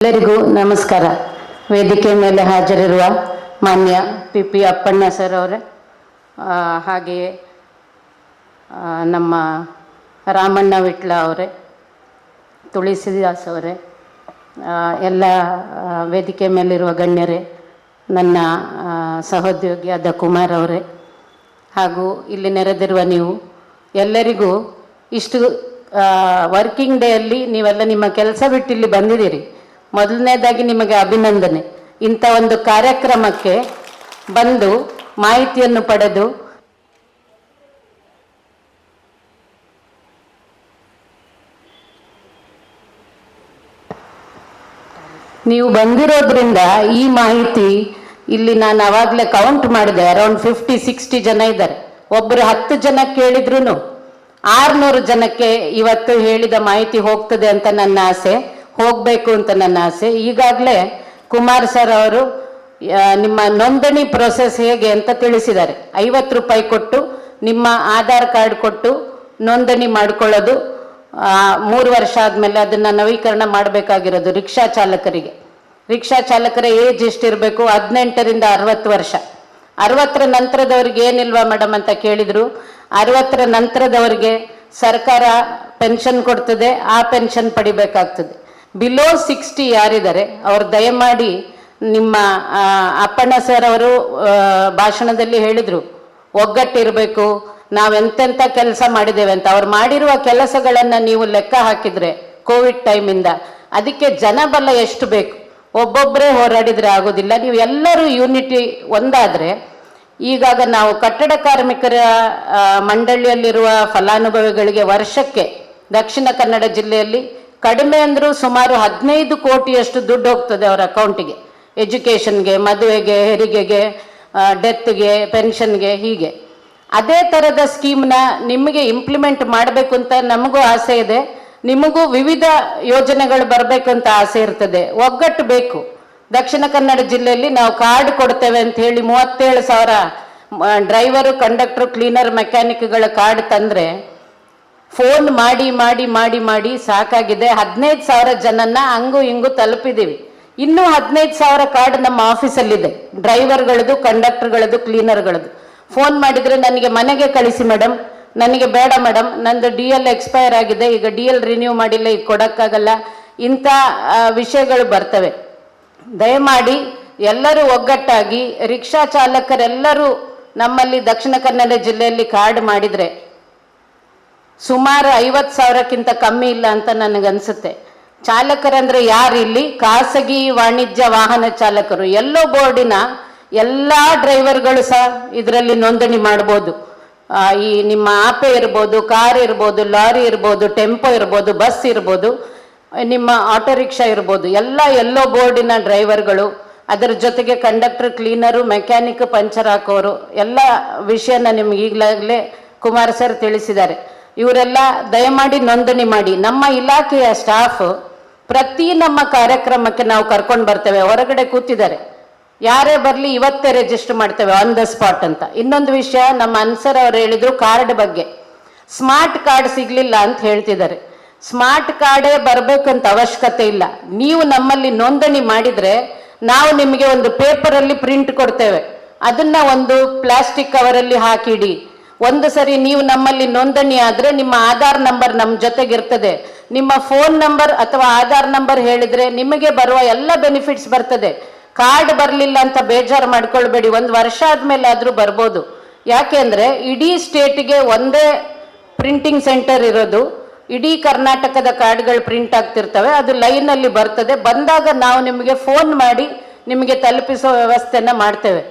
ಎಲ್ಲರಿಗೂ ನಮಸ್ಕಾರ. ವೇದಿಕೆ ಮೇಲೆ ಹಾಜರಿರುವ ಮಾನ್ಯ ಪಿ ಅಪ್ಪಣ್ಣ ಸರ್ ಅವರೇ, ಹಾಗೆಯೇ ನಮ್ಮ ರಾಮಣ್ಣ ವಿಟ್ಲ ಅವರೇ, ತುಳಸಿದಾಸ್ ಅವರೇ, ಎಲ್ಲ ವೇದಿಕೆ ಮೇಲಿರುವ ಗಣ್ಯರೇ, ನನ್ನ ಸಹೋದ್ಯೋಗಿಯಾದ ಕುಮಾರ್ ಅವರೇ, ಹಾಗೂ ಇಲ್ಲಿ ನೆರೆದಿರುವ ನೀವು ಎಲ್ಲರಿಗೂ ಇಷ್ಟು ವರ್ಕಿಂಗ್ ಡೇಯಲ್ಲಿ ನೀವೆಲ್ಲ ನಿಮ್ಮ ಕೆಲಸ ಬಿಟ್ಟು ಇಲ್ಲಿ ಬಂದಿದ್ದೀರಿ. ಮೊದಲನೇದಾಗಿ ನಿಮಗೆ ಅಭಿನಂದನೆ. ಇಂಥ ಒಂದು ಕಾರ್ಯಕ್ರಮಕ್ಕೆ ಬಂದು ಮಾಹಿತಿಯನ್ನು ಪಡೆದು ನೀವು ಬಂದಿರೋದ್ರಿಂದ ಈ ಮಾಹಿತಿ ಇಲ್ಲಿ ನಾನು ಆವಾಗಲೇ ಕೌಂಟ್ ಮಾಡಿದೆ, ಅರೌಂಡ್ 50-60 ಜನ ಇದ್ದಾರೆ. ಒಬ್ಬರು 10 ಜನ ಕೇಳಿದ್ರು 600 ಜನಕ್ಕೆ ಇವತ್ತು ಹೇಳಿದ ಮಾಹಿತಿ ಹೋಗ್ತದೆ ಅಂತ ನನ್ನ ಆಸೆ, ಹೋಗಬೇಕು ಅಂತ ನನ್ನ ಆಸೆ. ಈಗಾಗಲೇ ಕುಮಾರ್ ಸರ್ ಅವರು ನಿಮ್ಮ ನೋಂದಣಿ ಪ್ರೊಸೆಸ್ ಹೇಗೆ ಅಂತ ತಿಳಿಸಿದ್ದಾರೆ. 50 ರೂಪಾಯಿ ಕೊಟ್ಟು ನಿಮ್ಮ ಆಧಾರ್ ಕಾರ್ಡ್ ಕೊಟ್ಟು ನೋಂದಣಿ ಮಾಡ್ಕೊಳ್ಳೋದು, 3 ವರ್ಷ ಆದಮೇಲೆ ಅದನ್ನು ನವೀಕರಣ ಮಾಡಬೇಕಾಗಿರೋದು ರಿಕ್ಷಾ ಚಾಲಕರಿಗೆ. ರಿಕ್ಷಾ ಚಲಕರ ಏಜ್ ಎಷ್ಟಿರಬೇಕು? 18ರಿಂದ 60 ವರ್ಷ. 60ರ ನಂತರದವ್ರಿಗೆ ಏನಿಲ್ವಾ ಮೇಡಮ್ ಅಂತ ಕೇಳಿದರು. 60ರ ನಂತರದವರಿಗೆ ಸರ್ಕಾರ ಪೆನ್ಷನ್ ಕೊಡ್ತದೆ, ಆ ಪೆನ್ಷನ್ ಪಡಿಬೇಕಾಗ್ತದೆ. ಬಿಲೋ 60 ಯಾರಿದ್ದಾರೆ ಅವ್ರು ದಯಮಾಡಿ ನಿಮ್ಮ ಅಪ್ಪಣ್ಣ ಸರ್ ಅವರು ಭಾಷಣದಲ್ಲಿ ಹೇಳಿದರು, ಒಗ್ಗಟ್ಟಿರಬೇಕು, ನಾವೆಂತೆಂಥ ಕೆಲಸ ಮಾಡಿದ್ದೇವೆ ಅಂತ. ಅವ್ರು ಮಾಡಿರುವ ಕೆಲಸಗಳನ್ನು ನೀವು ಲೆಕ್ಕ ಹಾಕಿದರೆ ಕೋವಿಡ್ ಟೈಮಿಂದ ಅದಕ್ಕೆ ಜನಬಲ ಎಷ್ಟು ಬೇಕು? ಒಬ್ಬೊಬ್ಬರೇ ಹೋರಾಡಿದರೆ ಆಗೋದಿಲ್ಲ. ನೀವು ಎಲ್ಲರೂ ಯೂನಿಟಿ ಒಂದಾದರೆ, ಈಗಾಗ ನಾವು ಕಟ್ಟಡ ಕಾರ್ಮಿಕರ ಮಂಡಳಿಯಲ್ಲಿರುವ ಫಲಾನುಭವಿಗಳಿಗೆ ವರ್ಷಕ್ಕೆ ದಕ್ಷಿಣ ಕನ್ನಡ ಜಿಲ್ಲೆಯಲ್ಲಿ ಕಡಿಮೆ ಅಂದರೂ ಸುಮಾರು 15 ಕೋಟಿಯಷ್ಟು ದುಡ್ಡು ಹೋಗ್ತದೆ ಅವರ ಅಕೌಂಟಿಗೆ, ಎಜುಕೇಷನ್ಗೆ, ಮದುವೆಗೆ, ಹೆರಿಗೆಗೆ, ಡೆತ್ಗೆ, ಪೆನ್ಷನ್ಗೆ, ಹೀಗೆ. ಅದೇ ಥರದ ಸ್ಕೀಮ್ನ ನಿಮಗೆ ಇಂಪ್ಲಿಮೆಂಟ್ ಮಾಡಬೇಕು ಅಂತ ನಮಗೂ ಆಸೆ ಇದೆ, ನಿಮಗೂ ವಿವಿಧ ಯೋಜನೆಗಳು ಬರಬೇಕು ಅಂತ ಆಸೆ ಇರ್ತದೆ. ಒಗ್ಗಟ್ಟು ಬೇಕು. ದಕ್ಷಿಣ ಕನ್ನಡ ಜಿಲ್ಲೆಯಲ್ಲಿ ನಾವು ಕಾರ್ಡ್ ಕೊಡ್ತೇವೆ ಅಂತ ಹೇಳಿ 37,000 ಡ್ರೈವರು, ಕಂಡಕ್ಟ್ರು, ಕ್ಲೀನರ್, ಮೆಕ್ಯಾನಿಕ್ಗಳ ಕಾರ್ಡ್ ತಂದರೆ ಫೋನ್ ಮಾಡಿ ಮಾಡಿ ಮಾಡಿ ಮಾಡಿ ಸಾಕಾಗಿದೆ. 15,000 ಜನನ್ನ ಹಂಗು ಹಿಂಗು ತಲುಪಿದ್ದೀವಿ. ಇನ್ನೂ 15,000 ಕಾರ್ಡ್ ನಮ್ಮ ಆಫೀಸಲ್ಲಿದೆ, ಡ್ರೈವರ್ಗಳದು, ಕಂಡಕ್ಟರ್ಗಳದು, ಕ್ಲೀನರ್ಗಳದು. ಫೋನ್ ಮಾಡಿದರೆ ನನಗೆ ಮನೆಗೆ ಕಳಿಸಿ ಮೇಡಮ್, ನನಗೆ ಬೇಡ ಮೇಡಮ್, ನಂದು DL ಎಕ್ಸ್ಪೈರ್ ಆಗಿದೆ, ಈಗ DL ರಿನ್ಯೂ ಮಾಡಿಲ್ಲ, ಈಗ ಕೊಡೋಕ್ಕಾಗಲ್ಲ, ಇಂಥ ವಿಷಯಗಳು ಬರ್ತವೆ. ದಯಮಾಡಿ ಎಲ್ಲರೂ ಒಗ್ಗಟ್ಟಾಗಿ ರಿಕ್ಷಾ ಚಾಲಕರೆಲ್ಲರೂ ನಮ್ಮಲ್ಲಿ ದಕ್ಷಿಣ ಕನ್ನಡ ಜಿಲ್ಲೆಯಲ್ಲಿ ಕಾರ್ಡ್ ಮಾಡಿದರೆ ಸುಮಾರು 50,000ಕ್ಕಿಂತ ಕಮ್ಮಿ ಇಲ್ಲ ಅಂತ ನನಗನ್ಸುತ್ತೆ. ಚಾಲಕರಂದ್ರೆ ಯಾರು? ಇಲ್ಲಿ ಖಾಸಗಿ ವಾಣಿಜ್ಯ ವಾಹನ ಚಾಲಕರು. ಎಲ್ಲೋ ಬೋರ್ಡಿನ ಎಲ್ಲ ಡ್ರೈವರ್ಗಳು ಸಹ ಇದರಲ್ಲಿ ನೋಂದಣಿ ಮಾಡ್ಬೋದು. ಈ ನಿಮ್ಮ ಆಪೆ ಇರ್ಬೋದು, ಕಾರ್ ಇರ್ಬೋದು, ಲಾರಿ ಇರ್ಬೋದು, ಟೆಂಪೋ ಇರ್ಬೋದು, ಬಸ್ ಇರ್ಬೋದು, ನಿಮ್ಮ ಆಟೋ ರಿಕ್ಷಾ ಇರ್ಬೋದು, ಎಲ್ಲ ಎಲ್ಲೋ ಬೋರ್ಡಿನ ಡ್ರೈವರ್ಗಳು, ಅದರ ಜೊತೆಗೆ ಕಂಡಕ್ಟರ್, ಕ್ಲೀನರು, ಮೆಕ್ಯಾನಿಕ್, ಪಂಚರ್ ಹಾಕೋರು, ಎಲ್ಲ ವಿಷಯನ ನಿಮ್ಗೆ ಈಗಲಾಗಲೇ ಕುಮಾರ್ ಸರ್ ತಿಳಿಸಿದ್ದಾರೆ. ಇವರೆಲ್ಲ ದಯಮಾಡಿ ನೋಂದಣಿ ಮಾಡಿ. ನಮ್ಮ ಇಲಾಖೆಯ ಸ್ಟಾಫ್ ಪ್ರತಿ ನಮ್ಮ ಕಾರ್ಯಕ್ರಮಕ್ಕೆ ನಾವು ಕರ್ಕೊಂಡು ಬರ್ತೇವೆ. ಹೊರಗಡೆ ಕೂತಿದ್ದಾರೆ, ಯಾರೇ ಬರಲಿ ಇವತ್ತೇ ರಿಜಿಸ್ಟರ್ ಮಾಡ್ತೇವೆ ಆನ್ ದ ಸ್ಪಾಟ್ ಅಂತ. ಇನ್ನೊಂದು ವಿಷಯ, ನಮ್ಮ ಅನ್ಸರ್ ಅವ್ರು ಹೇಳಿದ್ರು ಕಾರ್ಡ್ ಬಗ್ಗೆ, ಸ್ಮಾರ್ಟ್ ಕಾರ್ಡ್ ಸಿಗಲಿಲ್ಲ ಅಂತ ಹೇಳ್ತಿದ್ದಾರೆ. ಸ್ಮಾರ್ಟ್ ಕಾರ್ಡೇ ಬರಬೇಕಂತ ಅವಶ್ಯಕತೆ ಇಲ್ಲ. ನೀವು ನಮ್ಮಲ್ಲಿ ನೋಂದಣಿ ಮಾಡಿದರೆ ನಾವು ನಿಮಗೆ ಒಂದು ಪೇಪರಲ್ಲಿ ಪ್ರಿಂಟ್ ಕೊಡ್ತೇವೆ, ಅದನ್ನ ಒಂದು ಪ್ಲಾಸ್ಟಿಕ್ ಕವರಲ್ಲಿ ಹಾಕಿಡಿ. ಒಂದು ಸರಿ ನೀವು ನಮ್ಮಲ್ಲಿ ನೋಂದಣಿ ಆದರೆ ನಿಮ್ಮ ಆಧಾರ್ ನಂಬರ್ ನಮ್ಮ ಜೊತೆಗಿರ್ತದೆ. ನಿಮ್ಮ ಫೋನ್ ನಂಬರ್ ಅಥವಾ ಆಧಾರ್ ನಂಬರ್ ಹೇಳಿದರೆ ನಿಮಗೆ ಬರುವ ಎಲ್ಲ ಬೆನಿಫಿಟ್ಸ್ ಬರ್ತದೆ. ಕಾರ್ಡ್ ಬರಲಿಲ್ಲ ಅಂತ ಬೇಜಾರು ಮಾಡ್ಕೊಳ್ಬೇಡಿ, 1 ವರ್ಷ ಆದಮೇಲೆ ಆದರೂ ಬರ್ಬೋದು. ಯಾಕೆಂದರೆ ಇಡೀ ಸ್ಟೇಟಿಗೆ ಒಂದೇ ಪ್ರಿಂಟಿಂಗ್ ಸೆಂಟರ್ ಇರೋದು. ಇಡೀ ಕರ್ನಾಟಕದ ಕಾರ್ಡ್ಗಳು ಪ್ರಿಂಟ್ ಆಗ್ತಿರ್ತವೆ, ಅದು ಲೈನಲ್ಲಿ ಬರ್ತದೆ. ಬಂದಾಗ ನಾವು ನಿಮಗೆ ಫೋನ್ ಮಾಡಿ ನಿಮಗೆ ತಲುಪಿಸೋ ವ್ಯವಸ್ಥೆನ ಮಾಡ್ತೇವೆ.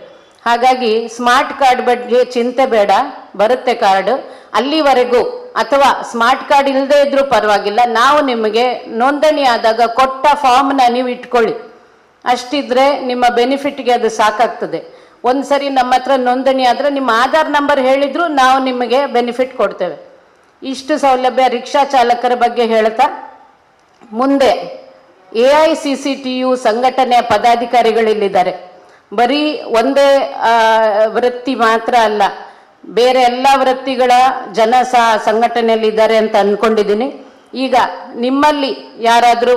ಹಾಗಾಗಿ ಸ್ಮಾರ್ಟ್ ಕಾರ್ಡ್ ಬಗ್ಗೆ ಚಿಂತೆ ಬೇಡ, ಬರುತ್ತೆ ಕಾರ್ಡ್. ಅಲ್ಲಿವರೆಗೂ ಅಥವಾ ಸ್ಮಾರ್ಟ್ ಕಾರ್ಡ್ ಇಲ್ಲದೇ ಇದ್ರೂ ಪರವಾಗಿಲ್ಲ, ನಾವು ನಿಮಗೆ ನೋಂದಣಿ ಆದಾಗ ಕೊಟ್ಟ ಫಾರ್ಮ್ನ ನೀವು ಇಟ್ಕೊಳ್ಳಿ. ಅಷ್ಟಿದ್ರೆ ನಿಮ್ಮ ಬೆನಿಫಿಟ್ಗೆ ಅದು ಸಾಕಾಗ್ತದೆ. ಒಂದು ಸರಿ ನಮ್ಮ ಹತ್ರ ನೋಂದಣಿ ಆದರೆ ನಿಮ್ಮ ಆಧಾರ್ ನಂಬರ್ ಹೇಳಿದ್ರು ನಾವು ನಿಮಗೆ ಬೆನಿಫಿಟ್ ಕೊಡ್ತೇವೆ. ಇಷ್ಟು ಸೌಲಭ್ಯ ರಿಕ್ಷಾ ಚಾಲಕರ ಬಗ್ಗೆ ಹೇಳ್ತಾ, ಮುಂದೆ AICCTU ಸಂಘಟನೆಯ ಪದಾಧಿಕಾರಿಗಳಿಲ್ಲಿದ್ದಾರೆ. ಬರೀ ಒಂದೇ ವೃತ್ತಿ ಮಾತ್ರ ಅಲ್ಲ, ಬೇರೆ ಎಲ್ಲ ವೃತ್ತಿಗಳ ಜನ ಸಹ ಸಂಘಟನೆಯಲ್ಲಿದ್ದಾರೆ ಅಂತ ಅಂದ್ಕೊಂಡಿದ್ದೀನಿ. ಈಗ ನಿಮ್ಮಲ್ಲಿ ಯಾರಾದರೂ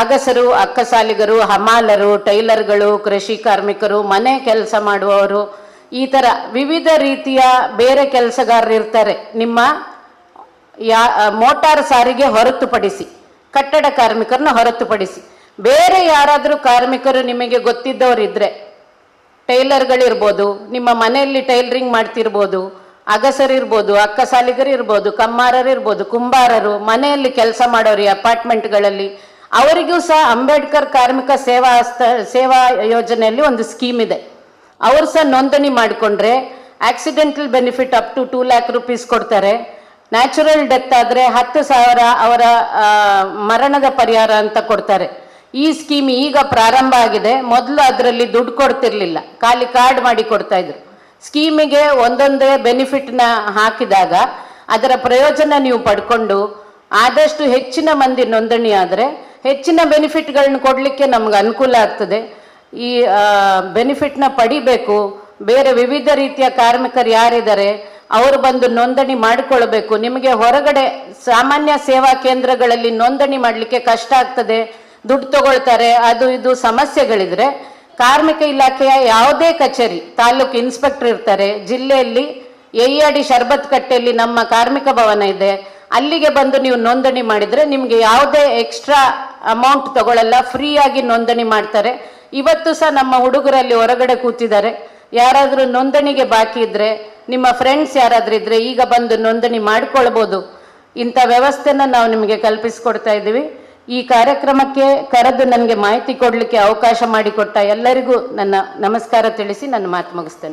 ಅಗಸರು, ಅಕ್ಕಸಾಲಿಗರು, ಹಮಾಲರು, ಟೈಲರ್ಗಳು, ಕೃಷಿ ಕಾರ್ಮಿಕರು, ಮನೆ ಕೆಲಸ ಮಾಡುವವರು, ಈ ಥರ ವಿವಿಧ ರೀತಿಯ ಬೇರೆ ಕೆಲಸಗಾರರು ಇರ್ತಾರೆ. ನಿಮ್ಮ ಮೋಟಾರ್ ಸಾರಿಗೆ ಹೊರತುಪಡಿಸಿ, ಕಟ್ಟಡ ಕಾರ್ಮಿಕರನ್ನ ಹೊರತುಪಡಿಸಿ ಬೇರೆ ಯಾರಾದರೂ ಕಾರ್ಮಿಕರು ನಿಮಗೆ ಗೊತ್ತಿದ್ದವರಿದ್ದರೆ, ಟೈಲರ್ಗಳಿರ್ಬೋದು, ನಿಮ್ಮ ಮನೆಯಲ್ಲಿ ಟೈಲರಿಂಗ್ ಮಾಡ್ತಿರ್ಬೋದು, ಅಗಸರಿರ್ಬೋದು, ಅಕ್ಕಸಾಲಿಗರು ಇರ್ಬೋದು, ಕಮ್ಮಾರರು ಇರ್ಬೋದು, ಕುಂಬಾರರು, ಮನೆಯಲ್ಲಿ ಕೆಲಸ ಮಾಡೋರು ಅಪಾರ್ಟ್ಮೆಂಟ್ಗಳಲ್ಲಿ, ಅವರಿಗೂ ಸಹ ಅಂಬೇಡ್ಕರ್ ಕಾರ್ಮಿಕ ಸೇವಾ ಯೋಜನೆಯಲ್ಲಿ ಒಂದು ಸ್ಕೀಮ್ ಇದೆ. ಅವರು ಸಹ ನೋಂದಣಿ ಮಾಡಿಕೊಂಡ್ರೆ accidental benefit up to 2 lakh rupees ಕೊಡ್ತಾರೆ. ನ್ಯಾಚುರಲ್ ಡೆತ್ ಆದರೆ 10,000 ಅವರ ಮರಣದ ಪರಿಹಾರ ಅಂತ ಕೊಡ್ತಾರೆ. ಈ ಸ್ಕೀಮ್ ಈಗ ಪ್ರಾರಂಭ ಆಗಿದೆ. ಮೊದಲು ಅದರಲ್ಲಿ ದುಡ್ಡು ಕೊಡ್ತಿರ್ಲಿಲ್ಲ, ಖಾಲಿ ಕಾರ್ಡ್ ಮಾಡಿ ಕೊಡ್ತಾ ಇದ್ರು. ಸ್ಕೀಮಿಗೆ ಒಂದೊಂದೇ ಬೆನಿಫಿಟ್ನ ಹಾಕಿದಾಗ ಅದರ ಪ್ರಯೋಜನ ನೀವು ಪಡ್ಕೊಂಡು ಆದಷ್ಟು ಹೆಚ್ಚಿನ ಮಂದಿ ನೋಂದಣಿ ಆದರೆ ಹೆಚ್ಚಿನ ಬೆನಿಫಿಟ್ಗಳನ್ನ ಕೊಡಲಿಕ್ಕೆ ನಮ್ಗೆ ಅನುಕೂಲ ಆಗ್ತದೆ. ಈ ಬೆನಿಫಿಟ್ನ ಪಡಿಬೇಕು. ಬೇರೆ ವಿವಿಧ ರೀತಿಯ ಕಾರ್ಮಿಕರು ಯಾರಿದ್ದಾರೆ ಅವರು ಬಂದು ನೋಂದಣಿ ಮಾಡಿಕೊಳ್ಬೇಕು. ನಿಮಗೆ ಹೊರಗಡೆ ಸಾಮಾನ್ಯ ಸೇವಾ ಕೇಂದ್ರಗಳಲ್ಲಿ ನೋಂದಣಿ ಮಾಡಲಿಕ್ಕೆ ಕಷ್ಟ ಆಗ್ತದೆ, ದುಡ್ಡು ತಗೊಳ್ತಾರೆ, ಅದು ಇದು ಸಮಸ್ಯೆಗಳಿದ್ರೆ ಕಾರ್ಮಿಕ ಇಲಾಖೆಯ ಯಾವುದೇ ಕಚೇರಿ, ತಾಲೂಕು ಇನ್ಸ್ಪೆಕ್ಟರ್ ಇರ್ತಾರೆ, ಜಿಲ್ಲೆಯಲ್ಲಿ ಎಯ್ಯಾಡಿ ಶರ್ಬತ್ ಕಟ್ಟೆಯಲ್ಲಿ ನಮ್ಮ ಕಾರ್ಮಿಕ ಭವನ ಇದೆ, ಅಲ್ಲಿಗೆ ಬಂದು ನೀವು ನೋಂದಣಿ ಮಾಡಿದರೆ ನಿಮಗೆ ಯಾವುದೇ ಎಕ್ಸ್ಟ್ರಾ ಅಮೌಂಟ್ ತಗೊಳ್ಳಲ್ಲ, ಫ್ರೀಯಾಗಿ ನೋಂದಣಿ ಮಾಡ್ತಾರೆ. ಇವತ್ತು ಸಹ ನಮ್ಮ ಹುಡುಗರಲ್ಲಿ ಹೊರಗಡೆ ಕೂತಿದ್ದಾರೆ. ಯಾರಾದರೂ ನೋಂದಣಿಗೆ ಬಾಕಿ ಇದ್ದರೆ, ನಿಮ್ಮ ಫ್ರೆಂಡ್ಸ್ ಯಾರಾದರೂ ಇದ್ದರೆ ಈಗ ಬಂದು ನೋಂದಣಿ ಮಾಡಿಕೊಳ್ಬೋದು. ಇಂಥ ವ್ಯವಸ್ಥೆನ ನಾವು ನಿಮಗೆ ಕಲ್ಪಿಸಿಕೊಡ್ತಾ ಇದ್ದೀವಿ. ಈ ಕಾರ್ಯಕ್ರಮಕ್ಕೆ ಕರೆದು ನನಗೆ ಮಾಹಿತಿ ಕೊಡಲಿಕ್ಕೆ ಅವಕಾಶ ಮಾಡಿಕೊಟ್ಟ ಎಲ್ಲರಿಗೂ ನನ್ನ ನಮಸ್ಕಾರ ತಿಳಿಸಿ ನನ್ನ ಮಾತು ಮುಗಿಸ್ತೇನೆ.